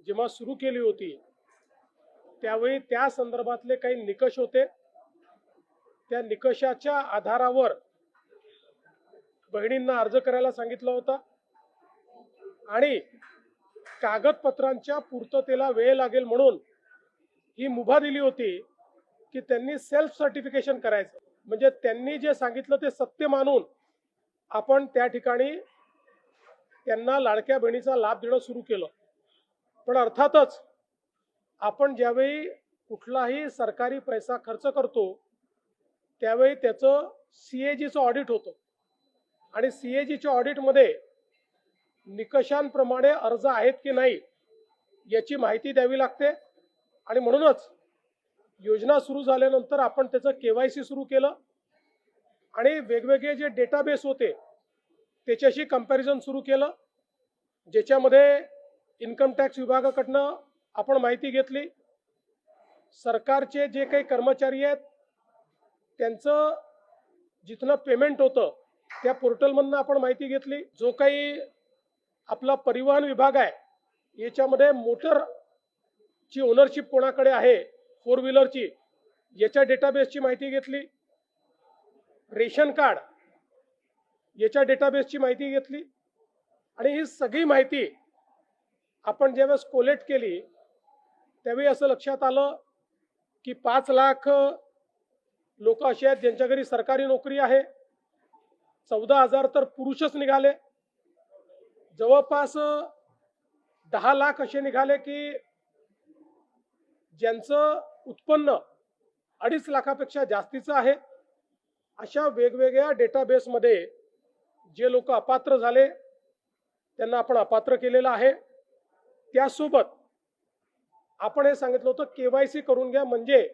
जेव्हा सुरू केली होती त्यावेळी त्या संदर्भातले काही निकष होते। त्या निकषाच्या आधारावर बहिणींना अर्ज करायला सांगितलं होतं आणि कागदपत्रांच्या पूर्ततेला वेळ लागेल म्हणून ही मुभा दिली होती की त्यांनी सेल्फ सर्टिफिकेशन करायचं, म्हणजे त्यांनी जे सांगितलं ते सत्य मानून आपण त्या ठिकाणी त्यांना लाडक्या बहिणीचा लाभ देणं सुरू केलं। पण अर्थातच आपण ज्यावेळी कुठलाही सरकारी पैसा खर्च करतो त्यावेळी त्याचं सीएजीचं ऑडिट होतं आणि सीएजीच्या ऑडिटमध्ये निकषांप्रमाणे अर्ज आहेत की नाही याची माहिती द्यावी लागते आणि म्हणूनच योजना सुरू झाल्यानंतर आपण त्याचं केवायसी सुरू केलं आणि वेगवेगळे जे डेटाबेस होते त्याच्याशी कंपॅरिझन सुरू केलं, ज्याच्यामध्ये इन्कम टॅक्स विभागाकडनं आपण माहिती घेतली, सरकारचे जे काही कर्मचारी आहेत त्यांचं जिथनं पेमेंट होतं त्या पोर्टलमधनं आपण माहिती घेतली, जो काही आपला परिवहन विभाग आहे याच्यामध्ये मोटरची ओनरशिप कोणाकडे आहे, 4 व्हीलरची, याच्या डेटाबेसची माहिती घेतली, रेशन कार्ड याच्या डेटाबेसची माहिती घेतली आणि ही सगळी माहिती आपण ज्यावेळेस कोलेक्ट केली त्यावेळी असं लक्षात आलं की 5 लाख लोक असे आहेत ज्यांच्या घरी सरकारी नोकरी आहे, 14,000 तर पुरुषच निघाले, जवळपास 10 लाख असे निघाले की ज्यांचं उत्पन्न 2.5 लाखापेक्षा जास्तीचं आहे। अशा वेगवेगळ्या डेटाबेसमध्ये जे लोक अपात्र झाले त्यांना आपण अपात्र केलेलं आहे। त्यासोबत आपण हे सांगितलं होतं केवायसी करून घ्या, म्हणजे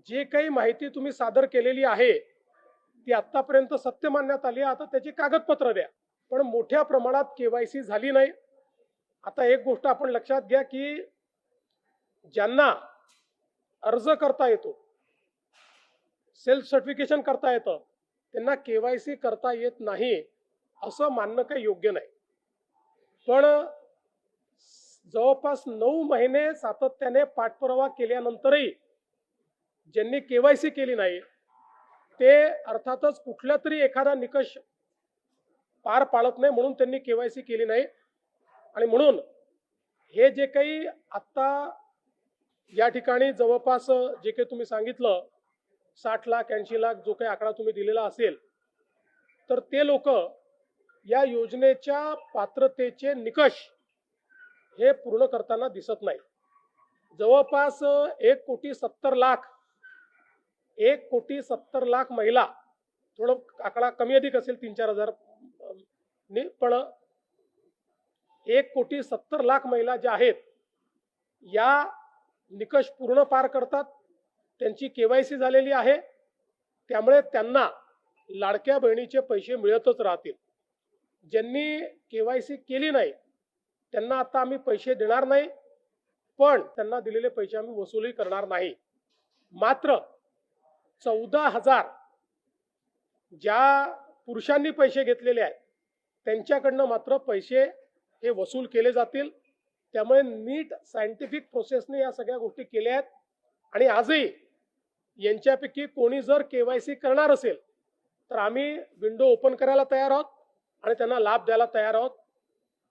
जे काही माहिती तुम्ही सादर केलेली आहे ती आतापर्यंत सत्य मानण्यात आली, आता त्याची कागदपत्र द्या। पण मोठ्या प्रमाणात केवायसी झाली नाही। आता एक गोष्ट आपण लक्षात घ्या की ज्यांना अर्ज करता येतो, सेल्फ सर्टिफिकेशन करता येतं, त्यांना केवायसी करता येत नाही असं मानणं काही योग्य नाही। पण जवळपास 9 महिने सातत्याने पाठपुरावा केल्यानंतरही ज्यांनी केवायसी केली नाही ते अर्थातच कुठल्या तरी एखादा निकष पार पाडत नाही म्हणून त्यांनी केवायसी केली नाही। आणि म्हणून हे जे काही आता या ठिकाणी जवळपास जे काही तुम्ही सांगितलं 60 लाख 80 लाख जो काही आकडा तुम्ही दिलेला असेल तर ते लोक या योजनेच्या पात्रतेचे निकष हे पूर्ण करताना दिसत नाही। जवळपास 1,70,00,000 महिला, थोडं आकडा कमी अधिक असेल 3-4 हजार, पण 1,70,00,000 महिला ज्या आहेत या निकष पूर्ण पार करतात, त्यांची केवायसी झालेली आहे, त्यामुळे त्यांना लाडक्या बहिणीचे पैसे मिळतच राहतील। ज्यांनी केवायसी केली नाही त्यांना आता आम्ही पैसे देणार नाही, पण त्यांना दिलेले पैसे आम्ही वसूलही करणार नाही। मात्र 14,000 ज्या पुरुषांनी पैसे घेतलेले आहेत त्यांच्याकडनं मात्र पैसे हे वसूल केले जातील। त्यामुळे नीट सायंटिफिक प्रोसेसने या सगळ्या गोष्टी केल्या आहेत आणि आजही यांच्यापैकी कोणी जर केवायसी करणार असेल तर आम्ही विंडो ओपन करायला तयार आहोत आणि त्यांना लाभ द्यायला तयार आहोत।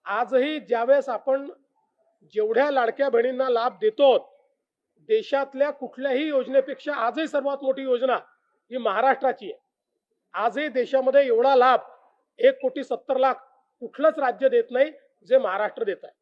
आजही ज्यावेळेस आपण जेवढ्या लाडक्या बहिणींना लाभ देतो, देशातल्या कुठल्याही योजनेपेक्षा आजही सर्वात मोठी योजना ही महाराष्ट्राची आहे। आजही देशामध्ये एवढा लाभ 1,70,00,000 कुठलंच राज्य देत नाही जे महाराष्ट्र देत आहे।